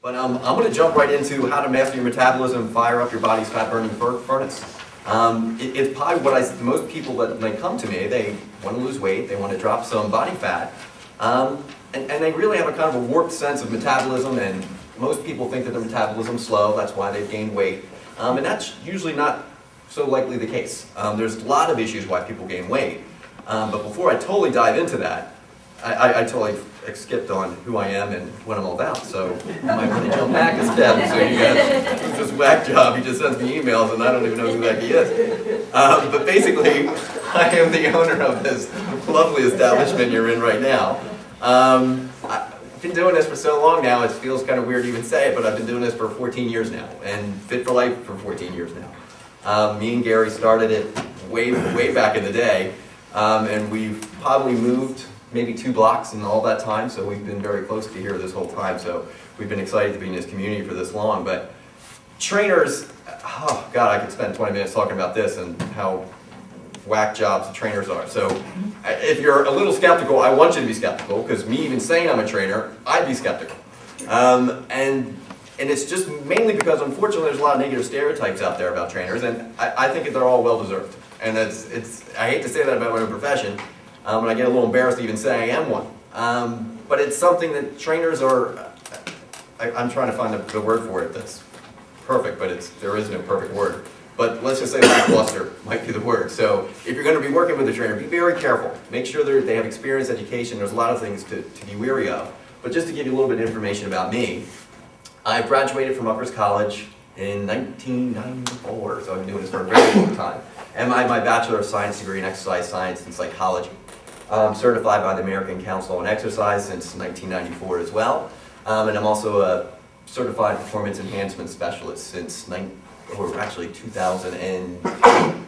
But I'm going to jump right into how to master your metabolism, fire up your body's fat-burning furnace. It's probably what most people that they come to me, they want to lose weight, they want to drop some body fat, and they really have a kind of a warped sense of metabolism, and most people think that their metabolism's slow, that's why they've gained weight, and that's usually not so likely the case. There's a lot of issues why people gain weight, but before I totally dive into that, I totally skipped on who I am and what I'm all about, so I might want to jump back a step. So you guys, who's this whack job, he just sends me emails and I don't even know who the heck he is. But basically, I am the owner of this lovely establishment you're in right now. I've been doing this for so long now, it feels kind of weird to even say it, but I've been doing this for 14 years now, and Fit for Life for 14 years now. Me and Gary started it way back in the day, and we've probably moved maybe 2 blocks in all that time, so we've been very close to here this whole time, so we've been excited to be in this community for this long. But trainers, oh God, I could spend 20 minutes talking about this and how whack jobs the trainers are. So if you're a little skeptical, I want you to be skeptical, because me even saying I'm a trainer, I'd be skeptical. And it's just mainly because, unfortunately, there's a lot of negative stereotypes out there about trainers, and I think that they're all well-deserved. And I hate to say that about my own profession, and I get a little embarrassed to even say I am one. But it's something that trainers are, I'm trying to find the word for it that's perfect, but there is no perfect word. But let's just say lackluster might be the word. So if you're going to be working with a trainer, be very careful. Make sure they have experience, education. There's a lot of things to be wary of. But just to give you a little bit of information about me, I graduated from Uppers College in 1994, so I've been doing this for a very long time. And I have my Bachelor of Science degree in Exercise Science and Psychology. I'm certified by the American Council on Exercise since 1994 as well. And I'm also a certified performance enhancement specialist since actually 2008. And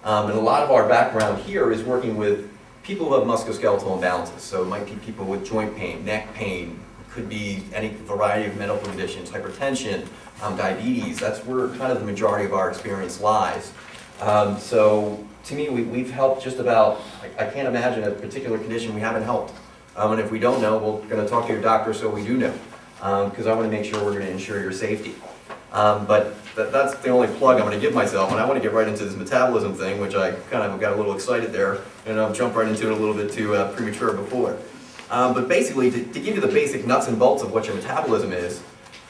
a lot of our background here is working with people who have musculoskeletal imbalances. So it might be people with joint pain, neck pain, could be any variety of medical conditions, hypertension, diabetes. That's where kind of the majority of our experience lies. So to me, we've helped just about, I can't imagine a particular condition we haven't helped. And if we don't know, we're going to talk to your doctor so we do know. Because I want to make sure we're going to ensure your safety. But that's the only plug I'm going to give myself, and I want to get right into this metabolism thing, which I kind of got a little excited there, and I'll jump right into it a little bit too premature before. But basically, to give you the basic nuts and bolts of what your metabolism is,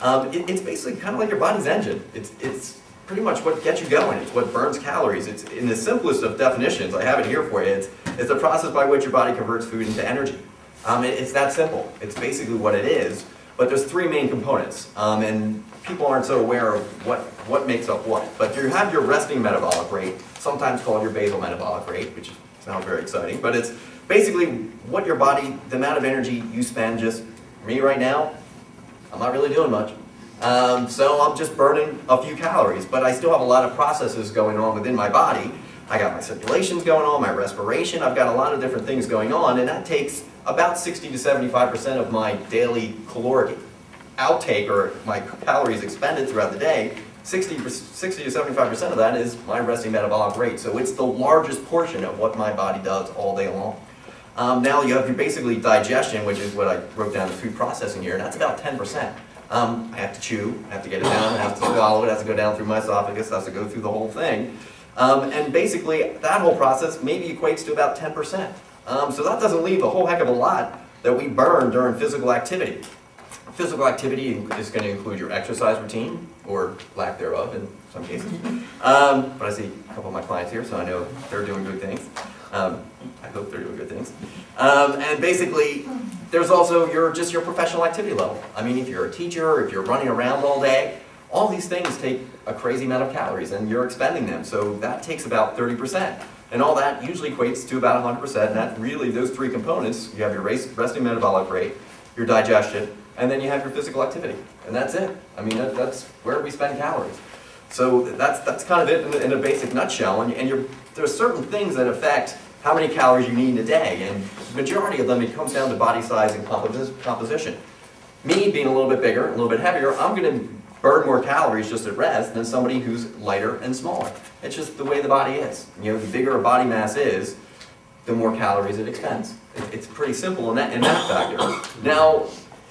it's basically kind of like your body's engine. It's pretty much what gets you going. It's what burns calories. It's in the simplest of definitions. I have it here for you. It's the process by which your body converts food into energy. It's that simple. It's basically what it is. But there's 3 main components, and people aren't so aware of what makes up what. But you have your resting metabolic rate, sometimes called your basal metabolic rate, which sounds very exciting, but it's basically what your body, the amount of energy you spend. Just me right now, I'm not really doing much. So I'm just burning a few calories, but I still have a lot of processes going on within my body. I got my circulations going on, my respiration, I've got a lot of different things going on, and that takes about 60 to 75% of my daily caloric outtake, or my calories expended throughout the day. 60 to 75% of that is my resting metabolic rate. So it's the largest portion of what my body does all day long. Now you have your basically digestion, which is what I wrote down as food processing here, and that's about 10%. I have to chew, I have to get it down, I have to swallow it, it has to go down through my esophagus, it has to go through the whole thing. And basically, that whole process maybe equates to about 10%. So that doesn't leave a whole heck of a lot that we burn during physical activity. Physical activity is going to include your exercise routine, or lack thereof in some cases. But I see a couple of my clients here, so I know they're doing good things. I hope they're doing good things. And basically, there's also just your professional activity level. I mean, if you're a teacher, if you're running around all day, all these things take a crazy amount of calories, and you're expending them. So that takes about 30%. And all that usually equates to about 100%. And that really, those 3 components, you have your resting metabolic rate, your digestion, and then you have your physical activity. And that's it. I mean, that's where we spend calories. So that's kind of it in a basic nutshell. And there's certain things that affect how many calories you need in a day. And the majority of them, it comes down to body size and composition. Me being a little bit bigger, a little bit heavier, I'm going to burn more calories just at rest than somebody who's lighter and smaller. It's just the way the body is. You know, the bigger a body mass is, the more calories it expends. It's pretty simple in that factor. Now,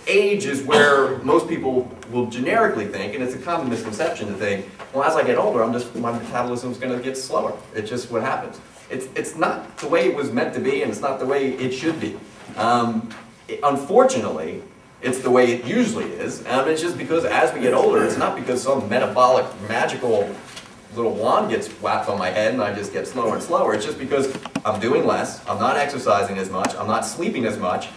age is where most people will generically think, and it's a common misconception to think, well, as I get older, my metabolism's going to get slower. It's just what happens. It's not the way it was meant to be, and it's not the way it should be. Unfortunately, it's the way it usually is. It's just because as we get older, it's not because some metabolic, magical little wand gets whacked on my head and I just get slower and slower. It's just because I'm doing less, I'm not exercising as much, I'm not sleeping as much.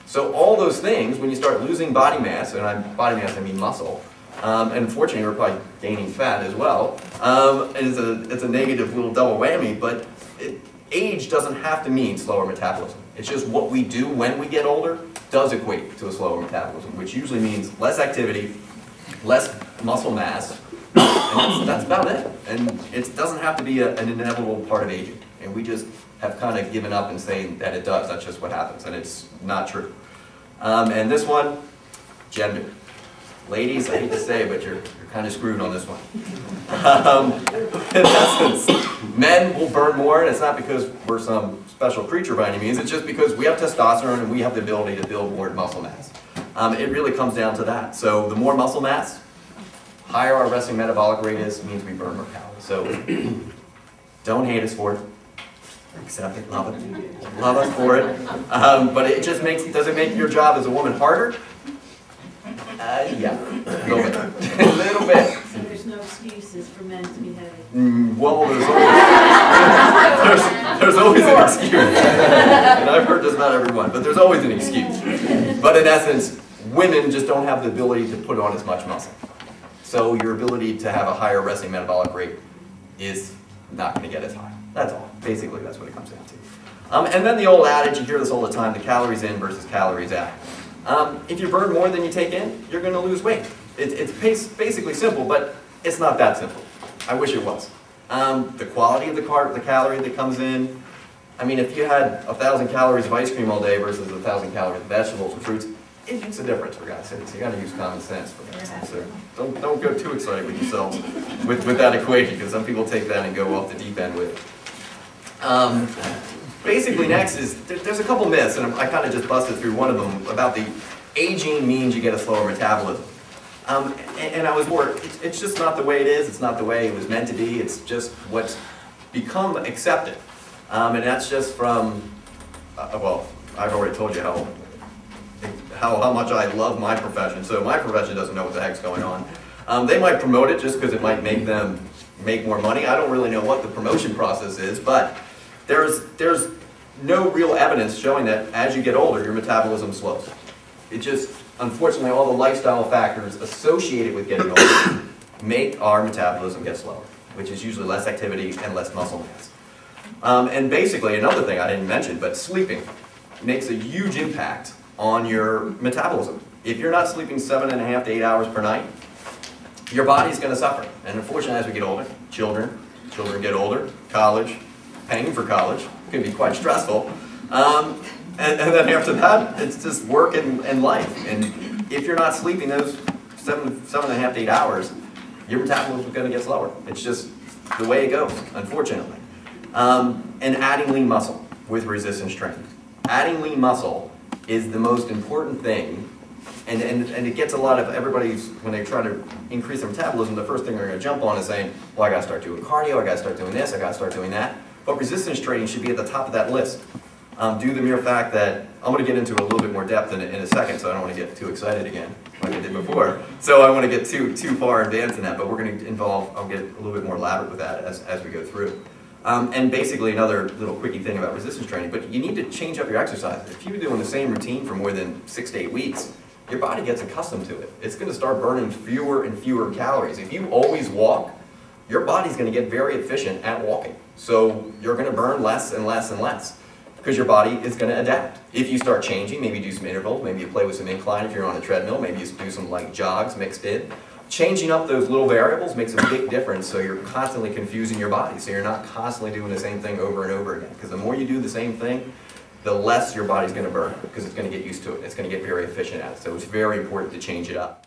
So all those things, when you start losing body mass, and body mass I mean muscle, and unfortunately we're probably gaining fat as well, and it's a negative little double whammy, but age doesn't have to mean slower metabolism. It's just what we do when we get older does equate to a slower metabolism, which usually means less activity, less muscle mass, and that's about it. And it doesn't have to be an inevitable part of aging. And we just have kind of given up and saying that it does. That's just what happens, and it's not true. And this one, gender. Ladies, I hate to say it, but you're kind of screwed on this one. In essence, men will burn more, and it's not because we're some special creature by any means. It's just because we have testosterone and we have the ability to build more muscle mass. It really comes down to that. So the more muscle mass, higher our resting metabolic rate is, means we burn more calories. So don't hate us for it. Accept it, love it. Love us for it. But it just does it make your job as a woman harder? Yeah, a little bit. A little bit. So there's no excuses for men to be heavy? Well, there's always an excuse. And I've heard this, not everyone, but there's always an excuse. But in essence, women just don't have the ability to put on as much muscle. So your ability to have a higher resting metabolic rate is not going to get as high. That's all. Basically, that's what it comes down to. And then the old adage, you hear this all the time, the calories in versus calories out. If you burn more than you take in, you're going to lose weight. It's basically simple, but it's not that simple. I wish it was. The quality of the calorie that comes in, I mean, if you had 1,000 calories of ice cream all day versus 1,000 calories of vegetables or fruits, it makes a difference, for God's sake. So you got to use common sense for that. So don't go too excited with yourselves with that equation, because some people take that and go off the deep end with it. Basically, next is, there's a couple myths, and I kind of just busted through one of them, about the aging means you get a slower metabolism. And I was more, it's just not the way it is, it's not the way it was meant to be, it's just what's become accepted. And that's just from, well, I've already told you how much I love my profession, so my profession doesn't know what the heck's going on. They might promote it just because it might make them make more money. I don't really know what the promotion process is, but there's no real evidence showing that as you get older, your metabolism slows. It just, unfortunately, all the lifestyle factors associated with getting older make our metabolism get slower, which is usually less activity and less muscle mass. And basically, another thing I didn't mention, but sleeping makes a huge impact on your metabolism. If you're not sleeping 7.5 to 8 hours per night, your body's going to suffer. And unfortunately, as we get older, children get older, college, paying for college can be quite stressful. And then after that, it's just work and life. And if you're not sleeping those 7.5 to 8 hours, your metabolism is going to get slower. It's just the way it goes, unfortunately. And adding lean muscle with resistance training. Adding lean muscle is the most important thing, and it gets a lot of everybody's, when they try to increase their metabolism, the first thing they're going to jump on is saying, well, I got to start doing cardio, I got to start doing this, I got to start doing that. But resistance training should be at the top of that list. Due to the mere fact that, I'm going to get into a little bit more depth in a second, so I don't want to get too excited again, like I did before. So I want to get too far advanced in that, but we're going to I'll get a little bit more elaborate with that as we go through. And basically another little quickie thing about resistance training, but you need to change up your exercise. If you're doing the same routine for more than 6 to 8 weeks, your body gets accustomed to it. It's going to start burning fewer and fewer calories. If you always walk, your body's going to get very efficient at walking. So you're going to burn less and less and less, because your body is going to adapt. If you start changing, maybe do some intervals, maybe you play with some incline if you're on a treadmill, maybe you do some like jogs mixed in. Changing up those little variables makes a big difference, so you're constantly confusing your body, so you're not constantly doing the same thing over and over again. Because the more you do the same thing, the less your body's going to burn, because it's going to get used to it. It's going to get very efficient at it. So it's very important to change it up.